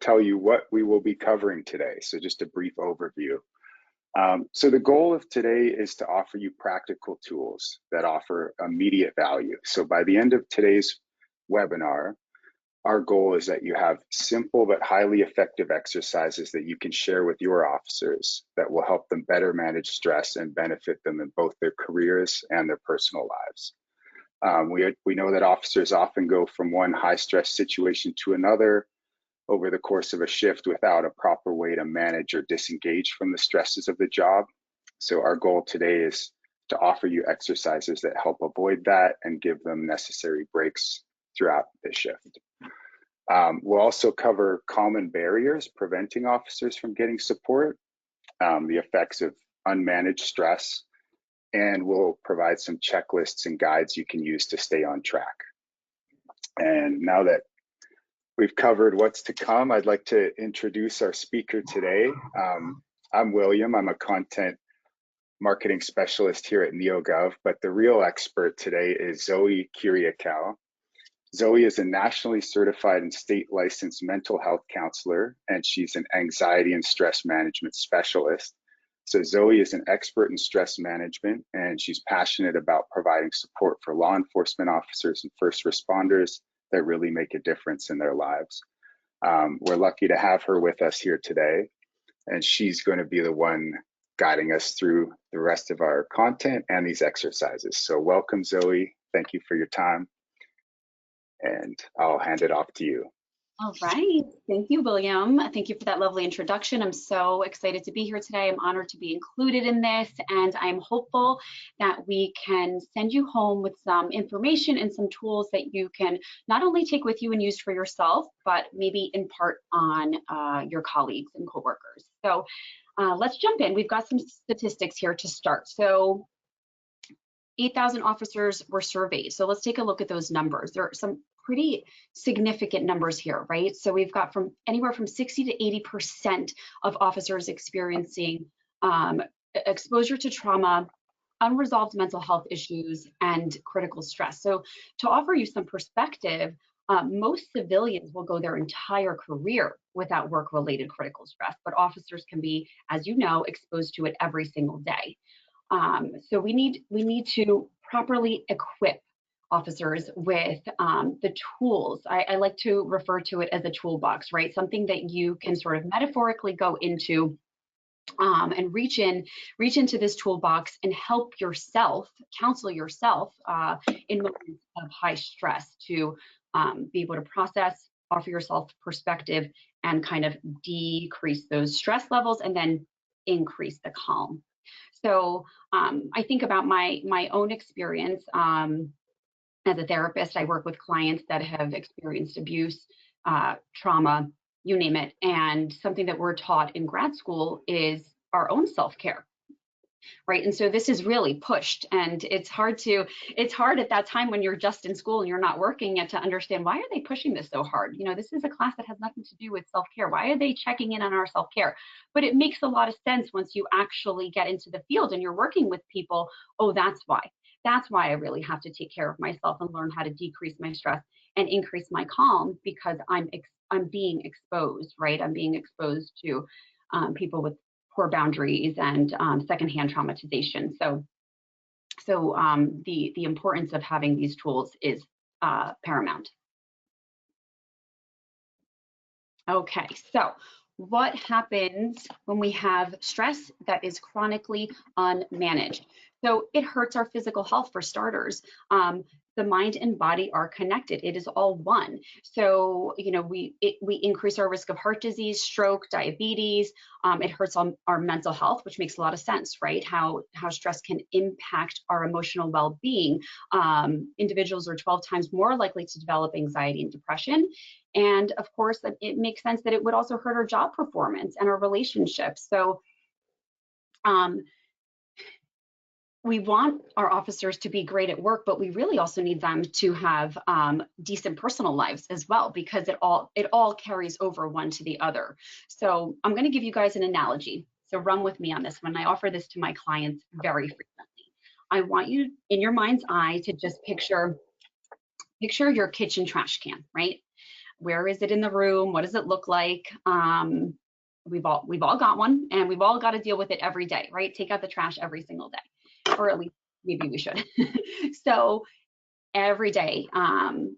tell you what we will be covering today. So just a brief overview. So the goal of today is to offer you practical tools that offer immediate value. So by the end of today's webinar, our goal is that you have simple but highly effective exercises that you can share with your officers that will help them better manage stress and benefit them in both their careers and their personal lives. We know that officers often go from one high stress situation to another over the course of a shift without a proper way to manage or disengage from the stresses of the job. So our goal today is to offer you exercises that help avoid that and give them necessary breaks throughout the shift. We'll also cover common barriers preventing officers from getting support, the effects of unmanaged stress, and we'll provide some checklists and guides you can use to stay on track. And now that we've covered what's to come, I'd like to introduce our speaker today. I'm William. I'm a content marketing specialist here at NeoGov, but the real expert today is Zoe Kyriakou. Zoe is a nationally certified and state licensed mental health counselor, and she's an anxiety and stress management specialist. So Zoe is an expert in stress management, and she's passionate about providing support for law enforcement officers and first responders that really make a difference in their lives. We're lucky to have her with us here today, and she's going to be the one guiding us through the rest of our content and these exercises. So welcome, Zoe. Thank you for your time, and I'll hand it off to you. All right. Thank you, William. Thank you for that lovely introduction. I'm so excited to be here today. I'm honored to be included in this, and I'm hopeful that we can send you home with some information and some tools that you can not only take with you and use for yourself, but maybe impart on your colleagues and coworkers. So let's jump in. We've got some statistics here to start. So 8,000 officers were surveyed. So let's take a look at those numbers. There are some pretty significant numbers here, right? So we've got from anywhere from 60 to 80% of officers experiencing exposure to trauma, unresolved mental health issues, and critical stress. So to offer you some perspective, most civilians will go their entire career without work-related critical stress, but officers can be, as you know, exposed to it every single day. So we need to properly equip officers with the tools. I like to refer to it as a toolbox, right? Something that you can sort of metaphorically go into and reach into this toolbox and help yourself, counsel yourself in moments of high stress to be able to process, offer yourself perspective, and kind of decrease those stress levels and then increase the calm. So I think about my own experience. As a therapist, I work with clients that have experienced abuse, trauma, you name it. And something that we're taught in grad school is our own self-care, right? And so this is really pushed, and it's hard at that time when you're just in school and you're not working yet to understand, why are they pushing this so hard? You know, this is a class that has nothing to do with self-care. Why are they checking in on our self-care? But it makes a lot of sense once you actually get into the field and you're working with people. Oh, that's why. That's why I really have to take care of myself and learn how to decrease my stress and increase my calm, because I'm being exposed, right? I'm being exposed to people with poor boundaries and secondhand traumatization. So the importance of having these tools is paramount. Okay, so what happens when we have stress that is chronically unmanaged? So it hurts our physical health, for starters. The mind and body are connected. It is all one. So, you know, we increase our risk of heart disease, stroke, diabetes. It hurts our mental health, which makes a lot of sense, right? How stress can impact our emotional well-being. Individuals are 12 times more likely to develop anxiety and depression. And of course, it makes sense that it would also hurt our job performance and our relationships. So, we want our officers to be great at work, but we really also need them to have decent personal lives as well, because it all carries over one to the other. So I'm going to give you guys an analogy. So run with me on this one. I offer this to my clients very frequently. I want you, in your mind's eye, to just picture your kitchen trash can, right? Where is it in the room? What does it look like? We've all got one, and we've all got to deal with it every day, right? Take out the trash every single day, or at least maybe we should. So every day,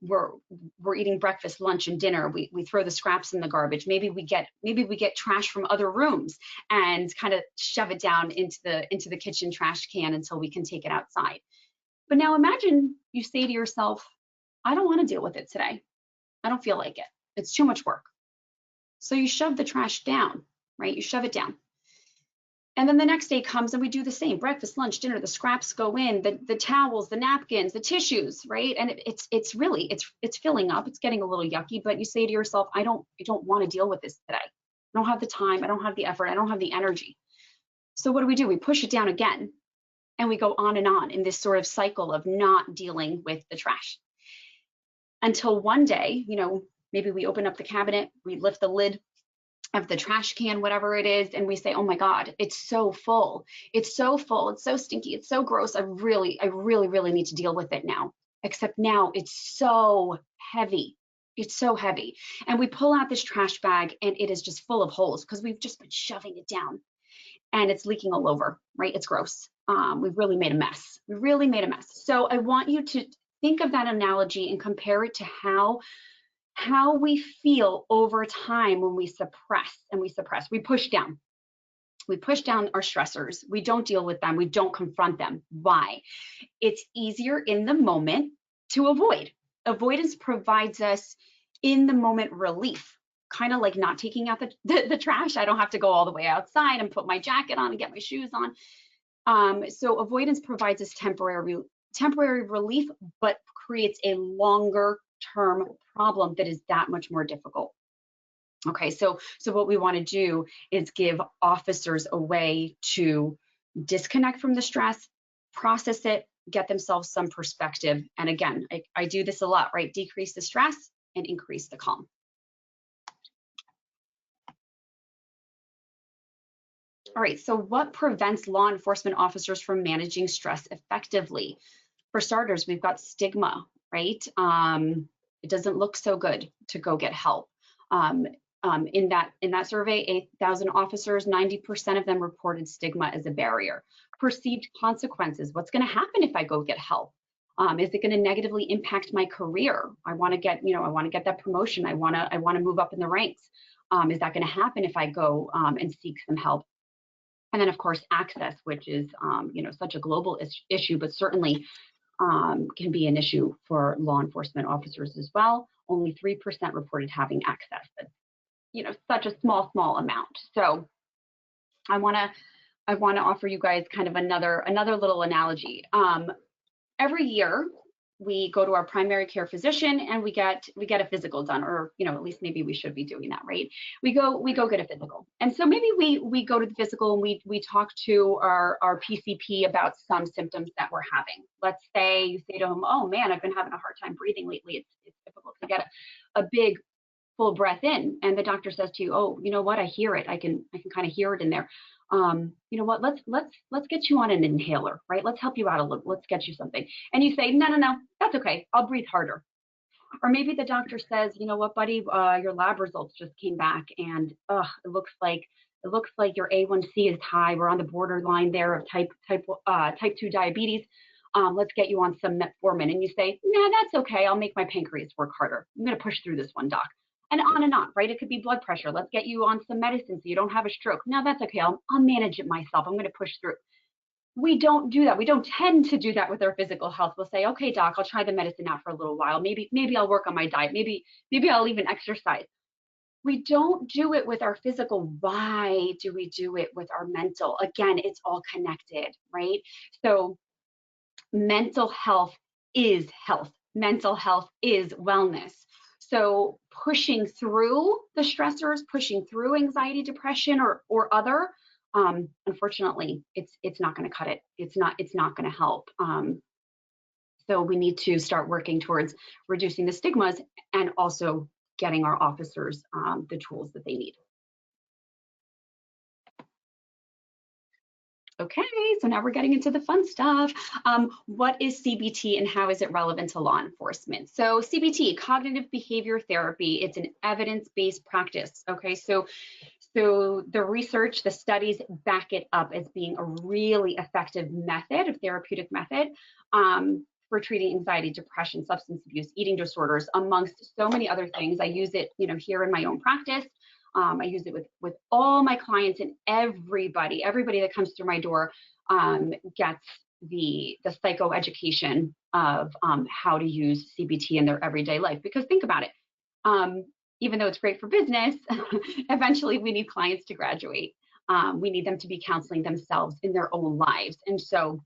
we're eating breakfast, lunch, and dinner. We throw the scraps in the garbage. Maybe we get trash from other rooms and kind of shove it down into the kitchen trash can until we can take it outside. But now imagine you say to yourself, I don't want to deal with it today. I don't feel like it. It's too much work. So you shove the trash down, right? You shove it down. And then the next day comes and we do the same. Breakfast, lunch, dinner, the scraps go in, the towels, the napkins, the tissues, right? And it's really filling up. It's getting a little yucky, but you say to yourself, I don't want to deal with this today. I don't have the time. I don't have the effort. I don't have the energy. So what do? We push it down again, and we go on and on in this sort of cycle of not dealing with the trash. Until one day, maybe we open up the cabinet, we lift the lid of the trash can, whatever it is, and we say, oh my God, it's so full. It's so full. It's so stinky. It's so gross. I really need to deal with it now. Except now it's so heavy. It's so heavy. And we pull out this trash bag and it is just full of holes because we've just been shoving it down and it's leaking all over, right? It's gross. We've really made a mess. We really made a mess. So I want you to think of that analogy and compare it to how we feel over time when we suppress. We push down our stressors. We don't deal with them. We don't confront them. Why? It's easier in the moment to avoid. Avoidance provides us in the moment relief, kind of like not taking out the trash. I don't have to go all the way outside and put my jacket on and get my shoes on. So avoidance provides us temporary relief, but creates a longer term problem that is that much more difficult. Okay, so what we want to do is give officers a way to disconnect from the stress, process it, get themselves some perspective. And again, I do this a lot, right? Decrease the stress and increase the calm. All right, so what prevents law enforcement officers from managing stress effectively? For starters, we've got stigma, right? It doesn't look so good to go get help. In that survey, 8,000 officers, 90% of them reported stigma as a barrier. Perceived consequences. What's going to happen if I go get help? Is it going to negatively impact my career? I want to get that promotion. I want to move up in the ranks. Is that going to happen if I go and seek some help? And then, of course, access, which is such a global issue, but certainly can be an issue for law enforcement officers as well. Only 3% reported having access. That's such a small amount. So I want to offer you guys kind of another little analogy. Every year we go to our primary care physician and we get a physical done, or at least maybe we should be doing that, right? We go get a physical, and so maybe we go to the physical and we talk to our PCP about some symptoms that we're having. Let's say you say to him, oh man, I've been having a hard time breathing lately. It's difficult to get a big full breath in, and the doctor says to you, oh, you know what, I hear it. I can kind of hear it in there. You know what, let's get you on an inhaler, right? Let's help you out a little. Let's get you something. And you say, no, that's okay. I'll breathe harder. Or maybe the doctor says, you know what, buddy, your lab results just came back, and it looks like your A1C is high. We're on the borderline there of type 2 diabetes. Let's get you on some metformin. And you say, nah, that's okay. I'll make my pancreas work harder. I'm going to push through this one, doc. And on, right? It could be blood pressure. Let's get you on some medicine so you don't have a stroke. No, that's okay. I'll manage it myself. I'm going to push through. We don't do that. We don't tend to do that with our physical health. We'll say, okay, doc, I'll try the medicine out for a little while. Maybe I'll work on my diet. Maybe I'll even exercise. We don't do it with our physical. Why do we do it with our mental? Again, it's all connected, right? So mental health is health. Mental health is wellness. So pushing through the stressors, pushing through anxiety, depression, or other, unfortunately, it's not going to cut it. It's not going to help. So we need to start working towards reducing the stigmas and also getting our officers the tools that they need. Okay, so now we're getting into the fun stuff. What is CBT and how is it relevant to law enforcement? So CBT, cognitive behavior therapy, it's an evidence-based practice. Okay, so the research, the studies back it up as being a really effective method, a therapeutic method for treating anxiety, depression, substance abuse, eating disorders, amongst so many other things. I use it, here in my own practice. I use it with all my clients, and everybody that comes through my door gets the psychoeducation of how to use CBT in their everyday life. Because think about it, even though it's great for business, eventually we need clients to graduate. We need them to be counseling themselves in their own lives. And so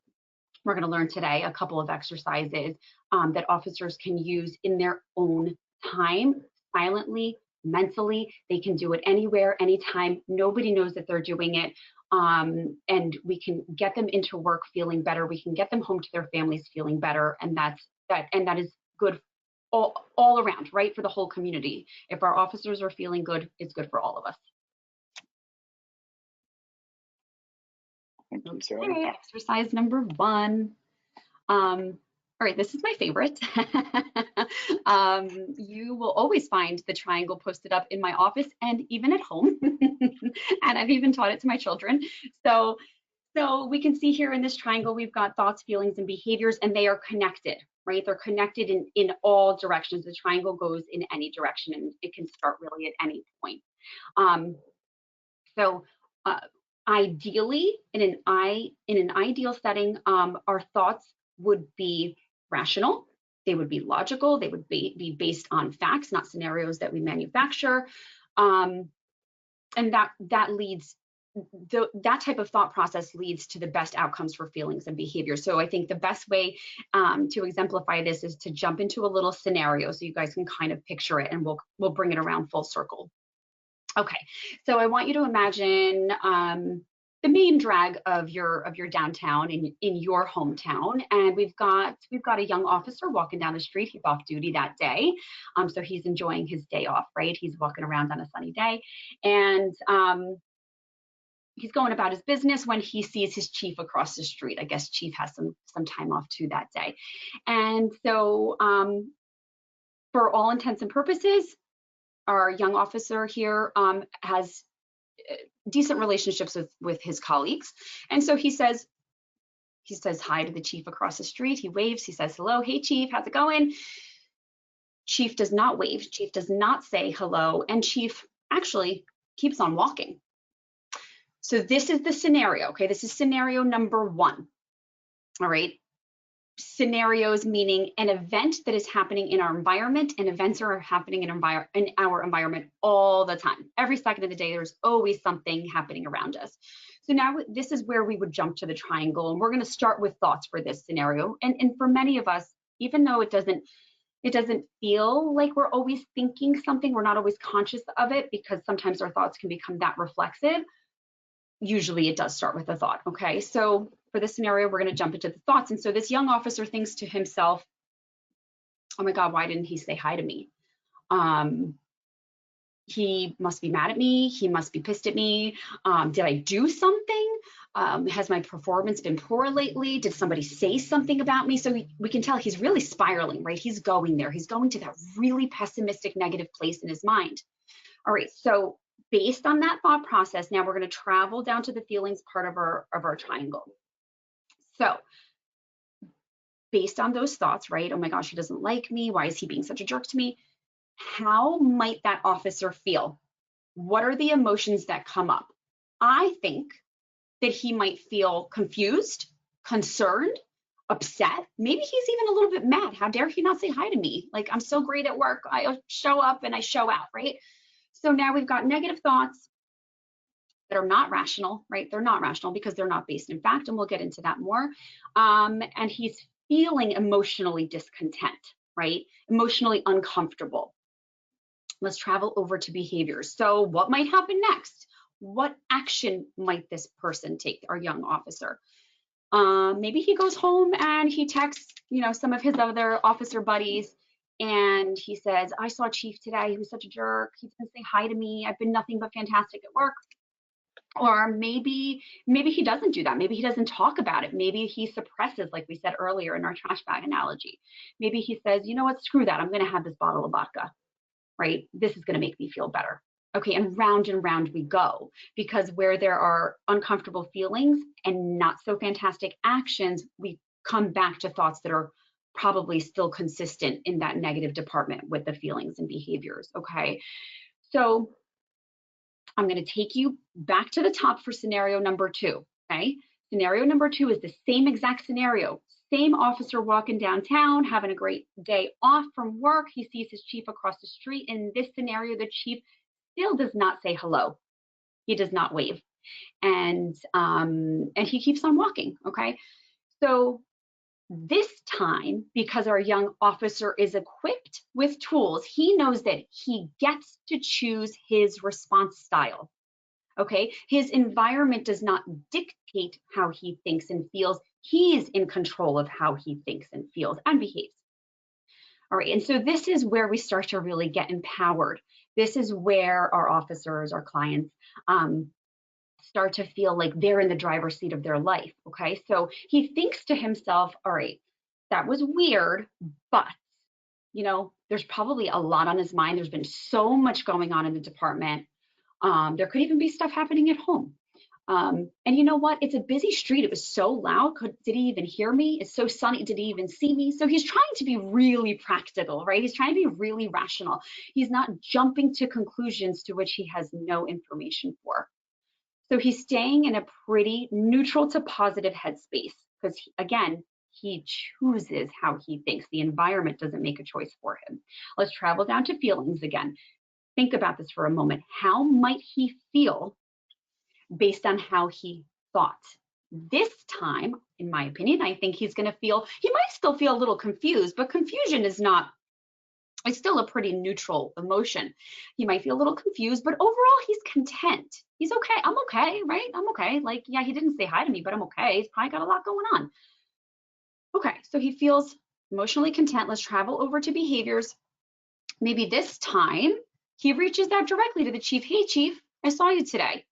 we're going to learn today a couple of exercises that officers can use in their own time, silently, mentally. They can do it anywhere, anytime. Nobody knows that they're doing it. And we can get them into work feeling better. We can get them home to their families feeling better. And that is good all around, right? For the whole community. If our officers are feeling good, it's good for all of us. Okay, exercise number 1. All right, this is my favorite. You will always find the triangle posted up in my office and even at home. And I've even taught it to my children. So we can see here in this triangle, we've got thoughts, feelings, and behaviors, and they are connected, right? They're connected in all directions. The triangle goes in any direction, and it can start really at any point. Ideally, in an ideal setting, our thoughts would be rational, they would be logical, they would be based on facts, not scenarios that we manufacture, and that leads. That type of thought process leads to the best outcomes for feelings and behavior. So I think the best way to exemplify this is to jump into a little scenario so you guys can kind of picture it, and we'll bring it around full circle. Okay, so I want you to imagine the main drag of your downtown in your hometown, and we've got a young officer walking down the street. He's off duty that day, so he's enjoying his day off, right? He's walking around on a sunny day, and he's going about his business when he sees his chief across the street. I guess chief has some time off too that day, and so for all intents and purposes, our young officer here has decent relationships with his colleagues. And so he says hi to the chief across the street. He waves, he says, hello, hey chief, how's it going? Chief does not wave, chief does not say hello, and chief actually keeps on walking. So this is the scenario, okay? This is scenario number 1, all right? Scenarios meaning an event that is happening in our environment, and events are happening in our environment all the time. Every second of the day, there's always something happening around us. So now this is where we would jump to the triangle, and we're going to start with thoughts for this scenario. And for many of us, even though it doesn't feel like we're always thinking something, we're not always conscious of it, because sometimes our thoughts can become that reflexive. Usually it does start with a thought, okay? So for this scenario, we're going to jump into the thoughts. And so this young officer thinks to himself, oh my God, why didn't he say hi to me? He must be mad at me. He must be pissed at me. Did I do something? Has my performance been poor lately? Did somebody say something about me? So we can tell he's really spiraling, right? He's going there. He's going to that really pessimistic, negative place in his mind. All right, so based on that thought process, now we're going to travel down to the feelings part of our triangle. So based on those thoughts, right? Oh my gosh, he doesn't like me. Why is he being such a jerk to me? How might that officer feel? What are the emotions that come up? I think that he might feel confused, concerned, upset. Maybe he's even a little bit mad. How dare he not say hi to me? Like, I'm so great at work. I show up and I show out, right? So now we've got negative thoughts that are not rational, right? They're not rational because they're not based in fact, and we'll get into that more. And he's feeling emotionally discontent, right? Emotionally uncomfortable. Let's travel over to behaviors. So what might happen next? What action might this person take, our young officer? Maybe he goes home and he texts, some of his other officer buddies, and he says, I saw Chief today. He was such a jerk. He didn't say hi to me. I've been nothing but fantastic at work. Or maybe he doesn't do that. Maybe he doesn't talk about it. Maybe he suppresses, like we said earlier in our trash bag analogy. Maybe he says, you know what, screw that. I'm going to have this bottle of vodka, right? This is going to make me feel better. Okay, and round we go, because where there are uncomfortable feelings and not so fantastic actions, we come back to thoughts that are probably still consistent in that negative department with the feelings and behaviors. Okay, so I'm going to take you back to the top for scenario number 2. Okay, scenario number 2 is the same exact scenario. Same officer walking downtown, having a great day off from work. He sees his chief across the street. In this scenario, the chief still does not say hello. He does not wave, and he keeps on walking. Okay, so this time, because our young officer is equipped with tools, he knows that he gets to choose his response style. Okay, his environment does not dictate how he thinks and feels. He's in control of how he thinks and feels and behaves. All right, and so this is where we start to really get empowered. This is where our officers, our clients, start to feel like they're in the driver's seat of their life. Okay, so he thinks to himself, all right, that was weird, but you know, there's probably a lot on his mind. There's been so much going on in the department. There could even be stuff happening at home. And you know what? It's a busy street. It was so loud. Did he even hear me? It's so sunny. Did he even see me? So he's trying to be really practical, right? He's trying to be really rational. He's not jumping to conclusions to which he has no information for. So he's staying in a pretty neutral to positive headspace because, again, he chooses how he thinks. The environment doesn't make a choice for him. Let's travel down to feelings again. Think about this for a moment. How might he feel based on how he thought? This time, in my opinion, I think he's going to feel, he might still feel a little confused, but confusion is not, it's still a pretty neutral emotion. He might feel a little confused, but overall he's content. He's okay. I'm okay, right? I'm okay. Like, yeah, he didn't say hi to me, but I'm okay. He's probably got a lot going on. Okay, so he feels emotionally content. Let's travel over to behaviors. Maybe this time he reaches out directly to the chief. Hey, chief, I saw you today.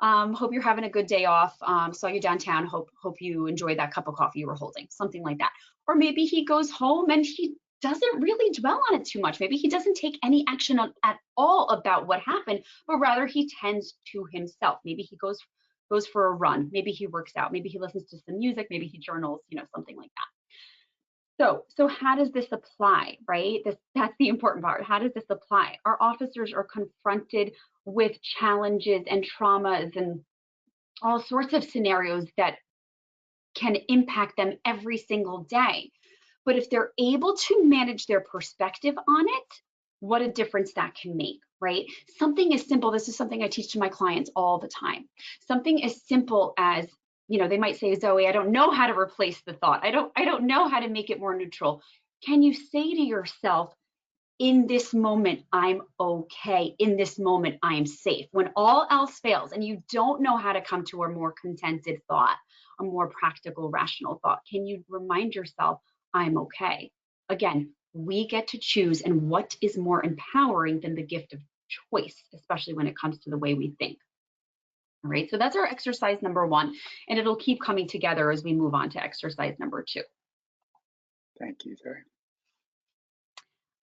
Hope you're having a good day off. Saw you downtown. Hope you enjoyed that cup of coffee you were holding, something like that. Or maybe he goes home and he doesn't really dwell on it too much. Maybe he doesn't take any action at all about what happened, but rather he tends to himself. Maybe he goes for a run. Maybe he works out. Maybe he listens to some music. Maybe he journals, you know, something like that. So how does this apply, right? That's the important part. How does this apply? Our officers are confronted with challenges and traumas and all sorts of scenarios that can impact them every single day. But if they're able to manage their perspective on it, what a difference that can make, right? Something as simple, this is something I teach to my clients all the time. Something as simple as, you know, they might say, Zoe, I don't know how to replace the thought. I don't know how to make it more neutral. Can you say to yourself, in this moment, I'm okay. In this moment, I am safe. When all else fails and you don't know how to come to a more contented thought, a more practical, rational thought, can you remind yourself, I'm okay? Again, we get to choose, and what is more empowering than the gift of choice, especially when it comes to the way we think. All right, so that's our exercise number 1, and it'll keep coming together as we move on to exercise number 2. Thank you, Zoe.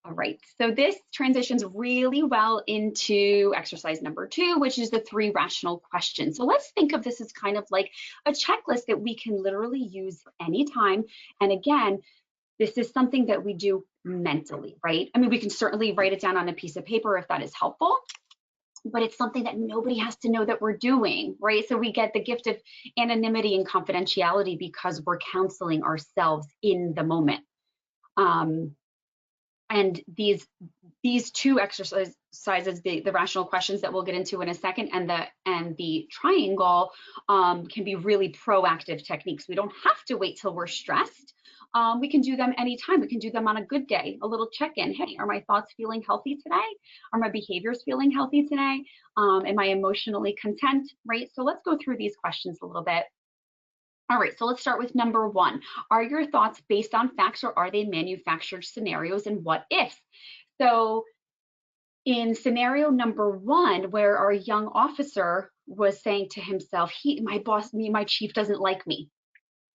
All right, so this transitions really well into exercise number 2, which is the 3 rational questions. So let's think of this as kind of like a checklist that we can literally use anytime. And again, this is something that we do mentally, right? I mean, we can certainly write it down on a piece of paper if that is helpful, but it's something that nobody has to know that we're doing, right? So we get the gift of anonymity and confidentiality because we're counseling ourselves in the moment. And these 2 exercises, the rational questions that we'll get into in a second, and the triangle can be really proactive techniques. We don't have to wait till we're stressed. We can do them anytime. We can do them on a good day, a little check-in. Hey, are my thoughts feeling healthy today? Are my behaviors feeling healthy today? Am I emotionally content, right? So let's go through these questions a little bit. All right, so let's start with number 1. Are your thoughts based on facts or are they manufactured scenarios and what ifs? So in scenario number 1, where our young officer was saying to himself, my boss, my chief doesn't like me.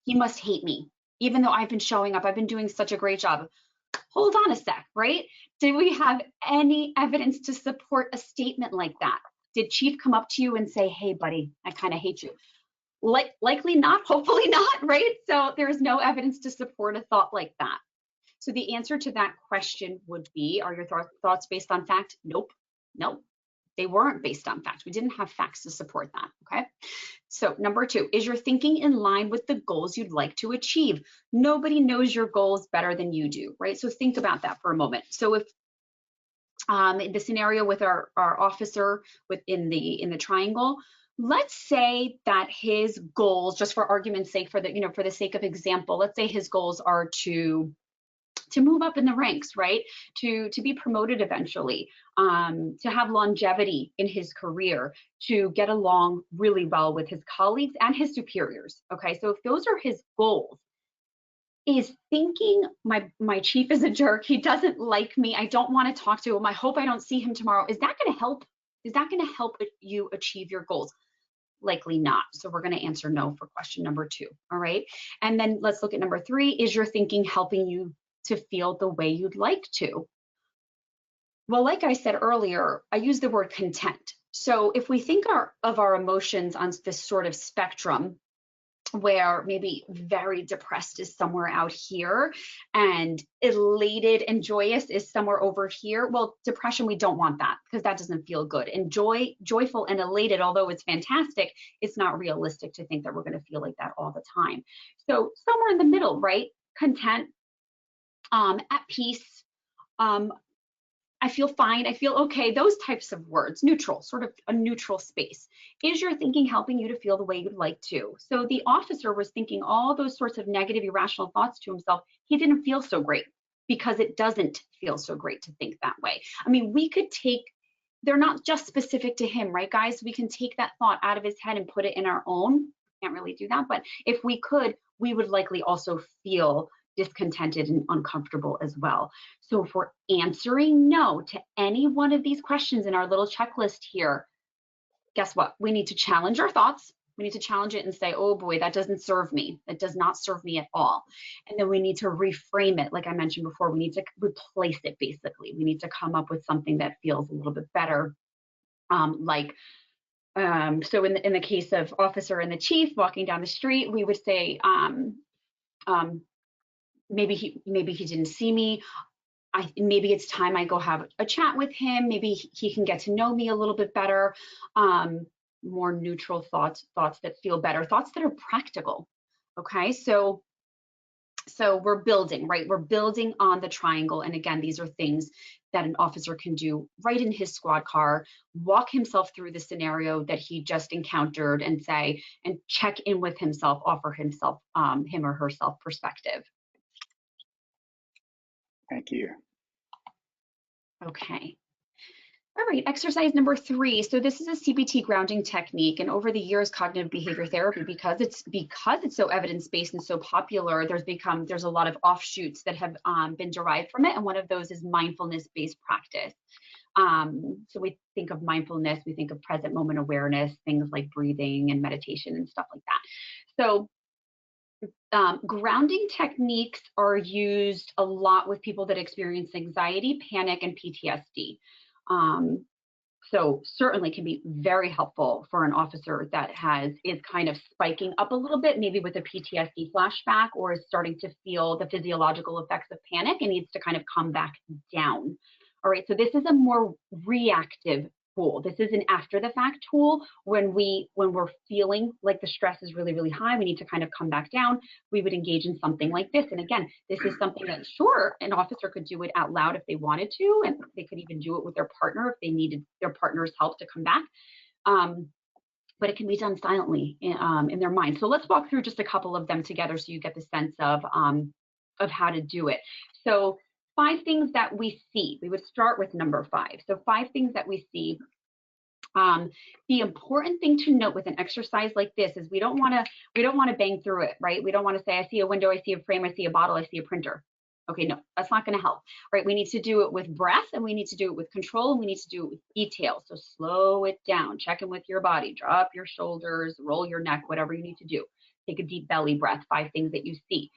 He must hate me, even though I've been showing up. I've been doing such a great job. Hold on a sec, right? Did we have any evidence to support a statement like that? Did chief come up to you and say, hey, buddy, I kind of hate you? Likely not, hopefully not, right? So there's no evidence to support a thought like that. So the answer to that question would be, are your thoughts based on fact? Nope, nope. They weren't based on facts. We didn't have facts to support that, okay? So number 2, is your thinking in line with the goals you'd like to achieve? Nobody knows your goals better than you do, right? So think about that for a moment. So if in the scenario with our officer within the triangle, let's say that his goals, just for argument's sake, for the sake of example, let's say his goals are to move up in the ranks, right? To be promoted eventually, to have longevity in his career, to get along really well with his colleagues and his superiors. Okay, so if those are his goals, is thinking my chief is a jerk, he doesn't like me, I don't want to talk to him, I hope I don't see him tomorrow, is that going to help? Is that going to help you achieve your goals? Likely not. So we're going to answer no for question number 2. All right. And then let's look at number 3. Is your thinking helping you to feel the way you'd like to? Well, like I said earlier, I use the word content. So if we think of our emotions on this sort of spectrum, where maybe very depressed is somewhere out here and elated and joyous is somewhere over here. Well, depression, we don't want that because that doesn't feel good. And joyful and elated, although it's fantastic, it's not realistic to think that we're going to feel like that all the time. So somewhere in the middle, right? Content, at peace, I feel fine, I feel okay, those types of words, neutral, sort of a neutral space. Is your thinking helping you to feel the way you'd like to? So the officer was thinking all those sorts of negative, irrational thoughts to himself. He didn't feel so great because it doesn't feel so great to think that way. I mean, we could take, they're not just specific to him, right, guys? We can take that thought out of his head and put it in our own. Can't really do that, but if we could, we would likely also feel discontented and uncomfortable as well. So if we're answering no to any one of these questions in our little checklist here, guess what? We need to challenge our thoughts. We need to challenge it and say, oh boy, that doesn't serve me. That does not serve me at all. And then we need to reframe it. Like I mentioned before, we need to replace it basically. We need to come up with something that feels a little bit better. So in the case of officer and the chief walking down the street, we would say, maybe he didn't see me. Maybe it's time I go have a chat with him. Maybe he can get to know me a little bit better. More neutral thoughts that feel better, thoughts that are practical. Okay, so we're building, right? We're building on the triangle. And again, these are things that an officer can do right in his squad car, walk himself through the scenario that he just encountered and check in with himself, offer himself, him or herself perspective. Thank you. Okay. All right, exercise number 3. So this is a CBT grounding technique, and over the years, cognitive behavior therapy, because it's so evidence-based and so popular, there's a lot of offshoots that have been derived from it, and one of those is mindfulness-based practice. So we think of mindfulness, we think of present moment awareness, things like breathing and meditation and stuff like that. So grounding techniques are used a lot with people that experience anxiety, panic, and PTSD. So certainly can be very helpful for an officer that is kind of spiking up a little bit, maybe with a PTSD flashback, or is starting to feel the physiological effects of panic and needs to kind of come back down. All right, so this is a more reactive tool. This is an after the fact tool. When we're feeling like the stress is really, really high, we need to kind of come back down. We would engage in something like this. And again, this is something that, sure, an officer could do it out loud if they wanted to, and they could even do it with their partner if they needed their partner's help to come back. But it can be done silently in their mind. So let's walk through just a couple of them together so you get the sense of how to do it. So 5 things that we see. We would start with number 5. So 5 things that we see. The important thing to note with an exercise like this is we don't want to bang through it, right? We don't want to say, I see a window, I see a frame, I see a bottle, I see a printer. Okay, no, that's not going to help, right? We need to do it with breath, and we need to do it with control, and we need to do it with detail. So slow it down, check in with your body, drop your shoulders, roll your neck, whatever you need to do. Take a deep belly breath, 5 things that you see.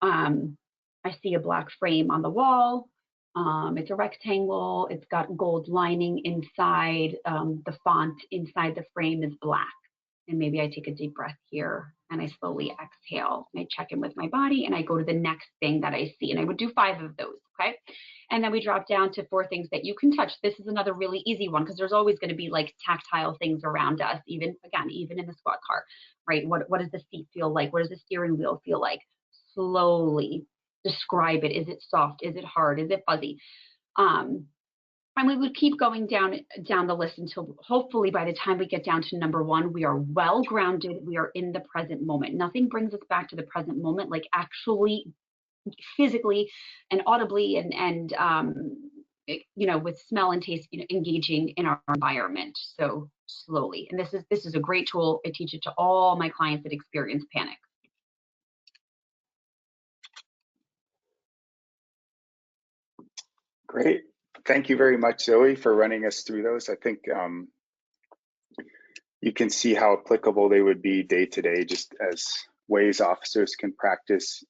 I see a black frame on the wall. It's a rectangle. It's got gold lining inside. The font inside the frame is black. And maybe I take a deep breath here and I slowly exhale. And I check in with my body and I go to the next thing that I see. And I would do 5 of those, okay? And then we drop down to 4 things that you can touch. This is another really easy one because there's always going to be like tactile things around us, even in the squad car, right? What does the seat feel like? What does the steering wheel feel like? Slowly describe it. Is it soft? Is it hard? Is it fuzzy? And we would keep going down the list until hopefully by the time we get down to number 1, we are well grounded. We are in the present moment. Nothing brings us back to the present moment like actually physically and audibly and with smell and taste, engaging in our environment. So slowly. And this is a great tool. I teach it to all my clients that experience panic. Great. Thank you very much, Zoe, for running us through those. I think you can see how applicable they would be day to day, just as ways officers can practice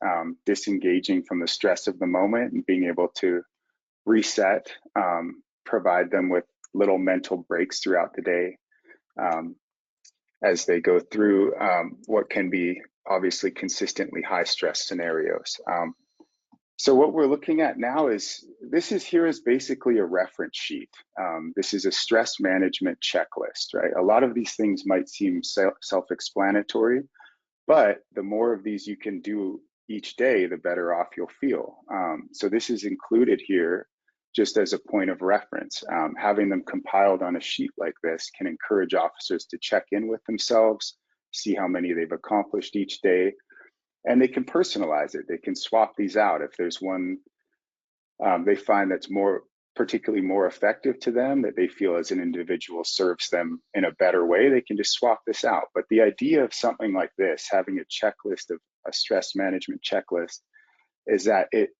disengaging from the stress of the moment and being able to reset, provide them with little mental breaks throughout the day as they go through what can be obviously consistently high stress scenarios. So what we're looking at now is, this is basically a reference sheet. This is a stress management checklist, right? A lot of these things might seem self-explanatory, but the more of these you can do each day, the better off you'll feel. So this is included here just as a point of reference. Having them compiled on a sheet like this can encourage officers to check in with themselves, see how many they've accomplished each day, and they can personalize it. They can swap these out. If there's one they find that's particularly more effective to them, that they feel as an individual serves them in a better way, they can just swap this out. But the idea of something like this, having a checklist, of a stress management checklist, is that it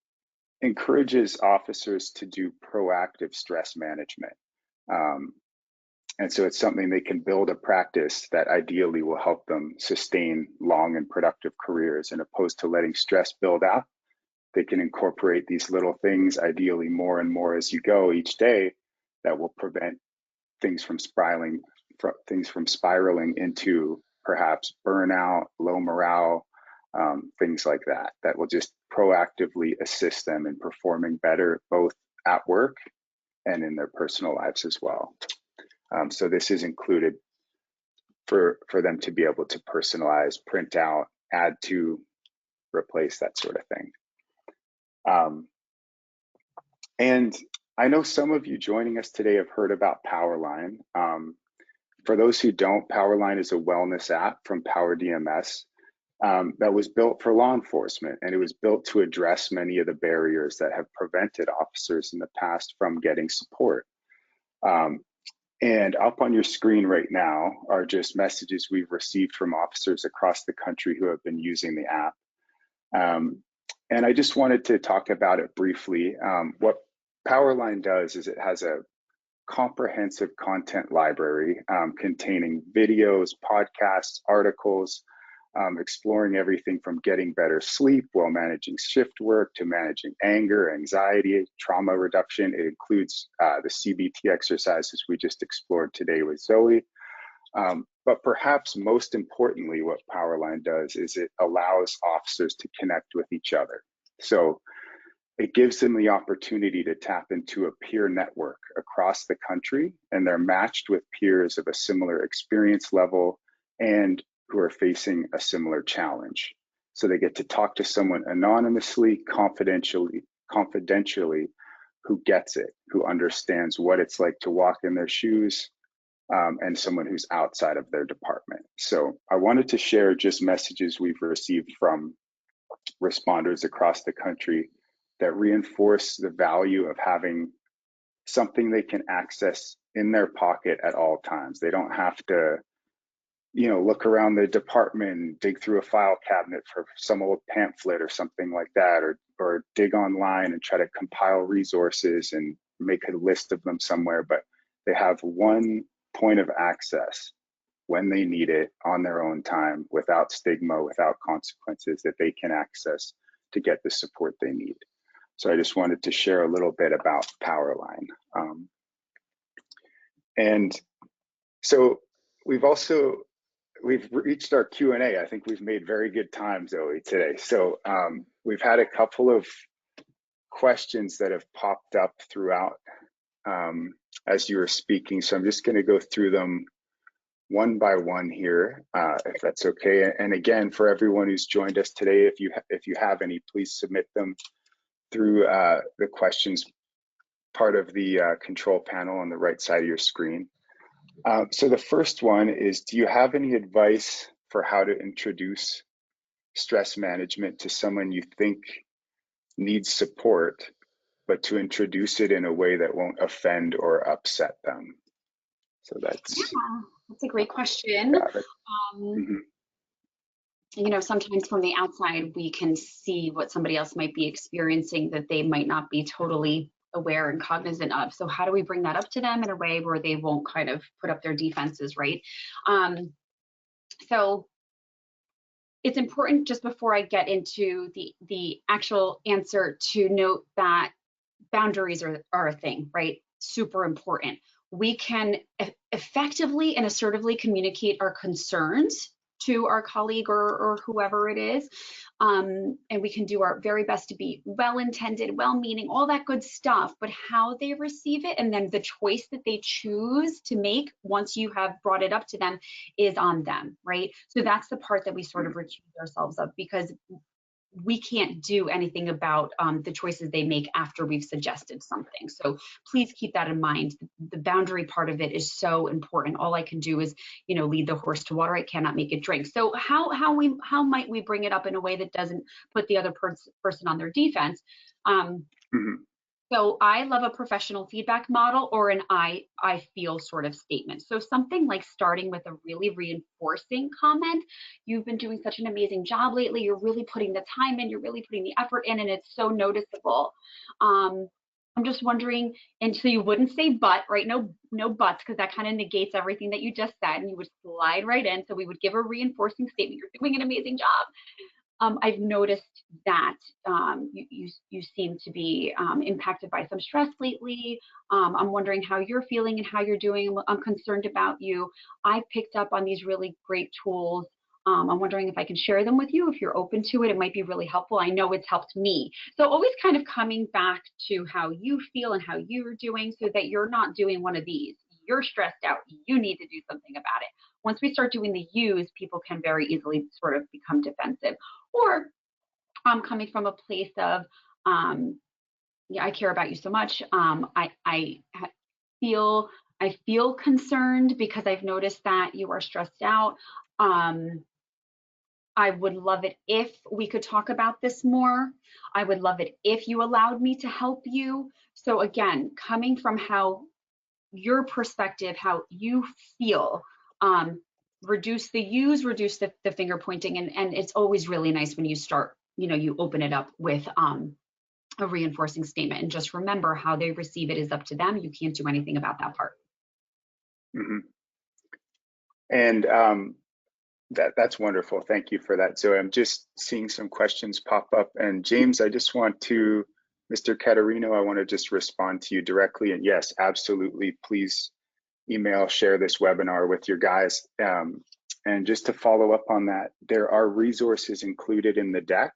encourages officers to do proactive stress management. And so it's something they can build a practice that ideally will help them sustain long and productive careers, and opposed to letting stress build up. They can incorporate these little things, ideally more and more as you go each day, that will prevent things from spiraling into perhaps burnout, low morale, things like that, that will just proactively assist them in performing better, both at work and in their personal lives as well. So this is included for them to be able to personalize, print out, add to, replace, that sort of thing. And I know some of you joining us today have heard about Powerline. For those who don't, Powerline is a wellness app from Power DMS that was built for law enforcement, and it was built to address many of the barriers that have prevented officers in the past from getting support. And up on your screen right now are just messages we've received from officers across the country who have been using the app. And I just wanted to talk about it briefly. What Powerline does is it has a comprehensive content library containing videos, podcasts, articles, exploring everything from getting better sleep while managing shift work to managing anger, anxiety, trauma reduction. It includes the CBT exercises we just explored today with Zoe. But perhaps most importantly, what Powerline does is it allows officers to connect with each other. So it gives them the opportunity to tap into a peer network across the country, and they're matched with peers of a similar experience level and who are facing a similar challenge. So they get to talk to someone anonymously, confidentially, who gets it, who understands what it's like to walk in their shoes, and someone who's outside of their department. So I wanted to share just messages we've received from responders across the country that reinforce the value of having something they can access in their pocket at all times. They don't have to, look around the department and dig through a file cabinet for some old pamphlet or something like that, or or dig online and try to compile resources and make a list of them somewhere, but they have one point of access when they need it on their own time, without stigma, without consequences, that they can access to get the support they need. So I just wanted to share a little bit about Powerline. And so we've reached our Q&A. I think we've made very good time, Zoe, today. So we've had a couple of questions that have popped up throughout as you were speaking. So I'm just going to go through them one by one here, if that's okay. And again, for everyone who's joined us today, if you have any, please submit them through the questions part of the control panel on the right side of your screen. So the first one is, do you have any advice for how to introduce stress management to someone you think needs support, but to introduce it in a way that won't offend or upset them? So that's a great question. You know, sometimes from the outside, we can see what somebody else might be experiencing that they might not be totally aware and cognizant of. So how do we bring that up to them in a way where they won't kind of put up their defenses, right? So it's important, just before I get into the actual answer, to note that boundaries are a thing, right? Super important. We can effectively and assertively communicate our concerns to our colleague or whoever it is. And we can do our very best to be well-intended, well-meaning, all that good stuff, but how they receive it and then the choice that they choose to make once you have brought it up to them is on them, right? So that's the part that we sort of recuse ourselves of, because we can't do anything about the choices they make after we've suggested something. So please keep that in mind. The boundary part of it is so important. All I can do is, you know, lead the horse to water. I cannot make it drink. So how might we bring it up in a way that doesn't put the other person on their defense? So I love a professional feedback model or an I feel sort of statement. So something like starting with a really reinforcing comment. You've been doing such an amazing job lately. You're really putting the time in, you're really putting the effort in, and it's so noticeable. I'm just wondering, and so you wouldn't say but, right? No buts, because that kind of negates everything that you just said, and you would slide right in. So we would give a reinforcing statement. You're doing an amazing job. I've noticed that you seem to be impacted by some stress lately. I'm wondering how you're feeling and how you're doing. I'm concerned about you. I picked up on these really great tools. I'm wondering if I can share them with you. If you're open to it, it might be really helpful. I know it's helped me. So always kind of coming back to how you feel and how you're doing, so that you're not doing one of these. You're stressed out. You need to do something about it. Once we start doing the yous, people can very easily sort of become defensive. Or coming from a place of, yeah, I care about you so much. I feel concerned because I've noticed that you are stressed out. I would love it if we could talk about this more. I would love it if you allowed me to help you. So again, coming from how your perspective, how you feel, reduce the yous, reduce the finger pointing, and it's always really nice when you start, you know, you open it up with a reinforcing statement, and just remember how they receive it is up to them. You can't do anything about that part. And that's wonderful. Thank you for that. So I'm just seeing some questions pop up, and James, I just want to, Mr. Caterino, I want to just respond to you directly. And yes, absolutely, please email, share this webinar with your guys. And just to follow up on that, there are resources included in the deck,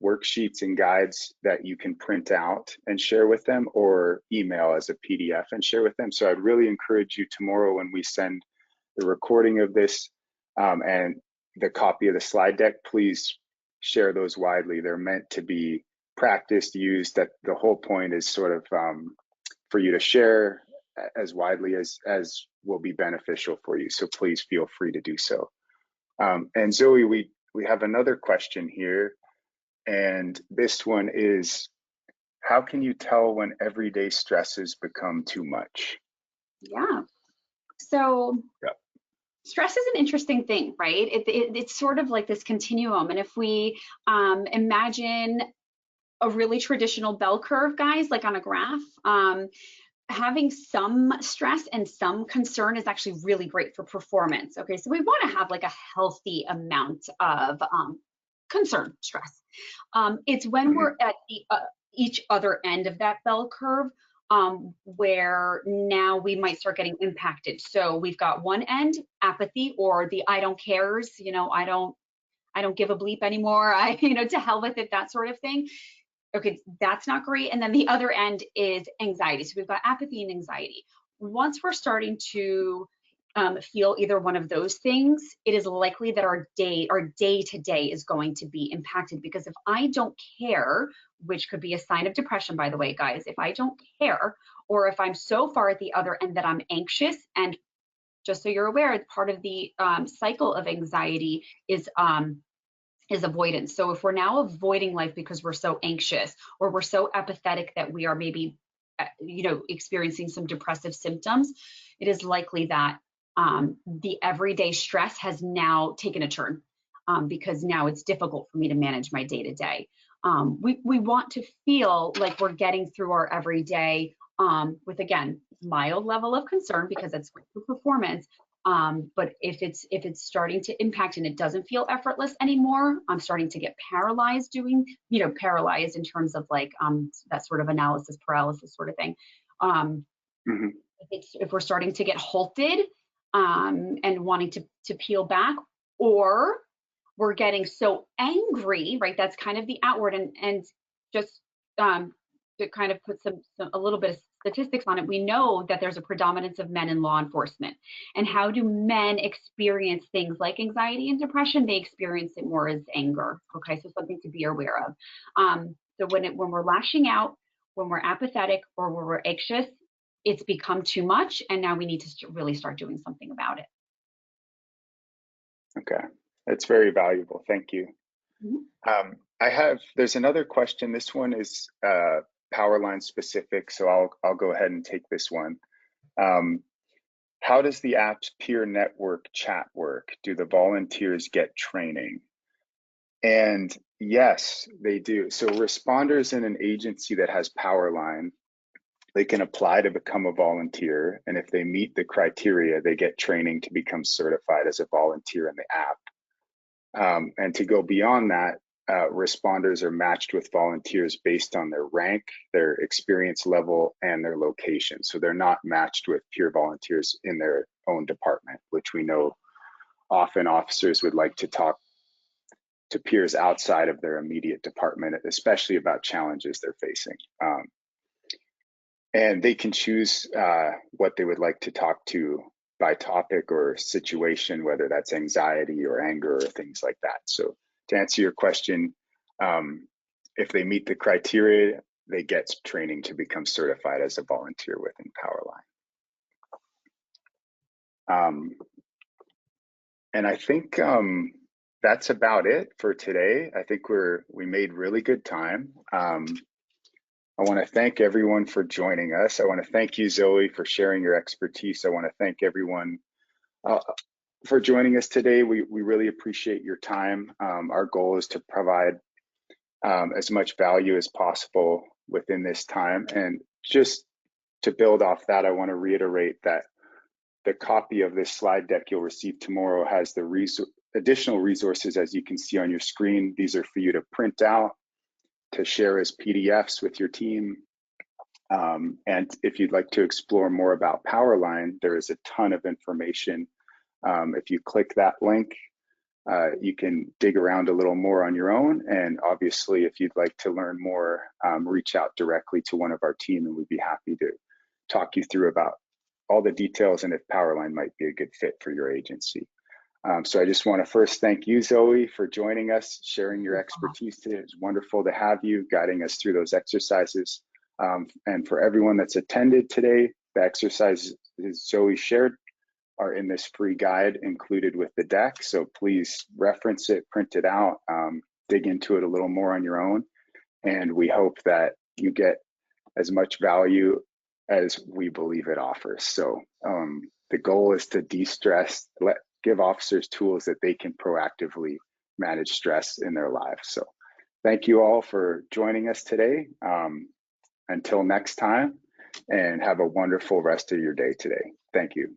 worksheets and guides that you can print out and share with them, or email as a PDF and share with them. So I'd really encourage you tomorrow, when we send the recording of this and the copy of the slide deck, please share those widely. They're meant to be practiced, used. That the whole point is sort of for you to share as widely as will be beneficial for you. So please feel free to do so. And Zoe, we have another question here, and this one is, how can you tell when everyday stresses become too much? Yeah. So stress is an interesting thing, right? It's sort of like this continuum. And if we imagine a really traditional bell curve, guys, like on a graph. Having some stress and some concern is actually really great for performance. Okay, so we want to have like a healthy amount of concern, stress. It's when we're at the each other end of that bell curve where now we might start getting impacted. So we've got one end, apathy, or the I don't cares, I don't give a bleep anymore. To hell with it, that sort of thing. Okay, that's not great. And then the other end is anxiety. So we've got apathy and anxiety. Once we're starting to feel either one of those things, it is likely that our day to day is going to be impacted, because if I don't care, which could be a sign of depression, by the way, guys, if I don't care, or if I'm so far at the other end that I'm anxious, and just so you're aware, part of the cycle of anxiety is avoidance. So if we're now avoiding life because we're so anxious, or we're so apathetic that we are maybe, experiencing some depressive symptoms, it is likely that the everyday stress has now taken a turn, because now it's difficult for me to manage my day to day. We want to feel like we're getting through our everyday with, again, mild level of concern, because that's great for performance. But if it's starting to impact and it doesn't feel effortless anymore, I'm starting to get paralyzed paralyzed in terms of like that sort of analysis paralysis sort of thing. If we're starting to get halted and wanting to peel back, or we're getting so angry, right? That's kind of the outward, and just to kind of put a little bit of statistics on it, we know that there's a predominance of men in law enforcement. And how do men experience things like anxiety and depression? They experience it more as anger. Okay, so something to be aware of. So when we're lashing out, when we're apathetic, or when we're anxious, it's become too much, and now we need to really start doing something about it. Okay, that's very valuable. Thank you. There's another question. This one is Powerline specific, so I'll go ahead and take this one. How does the app's peer network chat work? Do the volunteers get training? And yes, they do. So responders in an agency that has Powerline, they can apply to become a volunteer, and if they meet the criteria, they get training to become certified as a volunteer in the app. And to go beyond that, responders are matched with volunteers based on their rank, their experience level, and their location. So they're not matched with peer volunteers in their own department, which we know often officers would like to talk to peers outside of their immediate department, especially about challenges they're facing. And they can choose what they would like to talk to by topic or situation, whether that's anxiety or anger or things like that. So to answer your question, if they meet the criteria, they get training to become certified as a volunteer within Powerline. And I think that's about it for today. I think we made really good time. I want to thank everyone for joining us. I want to thank you, Zoe, for sharing your expertise. I want to thank everyone for joining us today. We really appreciate your time. Our goal is to provide as much value as possible within this time. And just to build off that, I want to reiterate that the copy of this slide deck you'll receive tomorrow has the additional resources, as you can see on your screen. These are for you to print out, to share as PDFs with your team. And if you'd like to explore more about Powerline, there is a ton of information. If you click that link, you can dig around a little more on your own. And obviously, if you'd like to learn more, reach out directly to one of our team, and we'd be happy to talk you through about all the details and if Powerline might be a good fit for your agency. So I just want to first thank you, Zoe, for joining us, sharing your expertise today. It's wonderful to have you guiding us through those exercises. And for everyone that's attended today, the exercises Zoe shared are in this free guide included with the deck. So please reference it, print it out, dig into it a little more on your own. And we hope that you get as much value as we believe it offers. So the goal is to de-stress, give officers tools that they can proactively manage stress in their lives. So Thank you all for joining us today. Until next time, and have a wonderful rest of your day today. Thank you.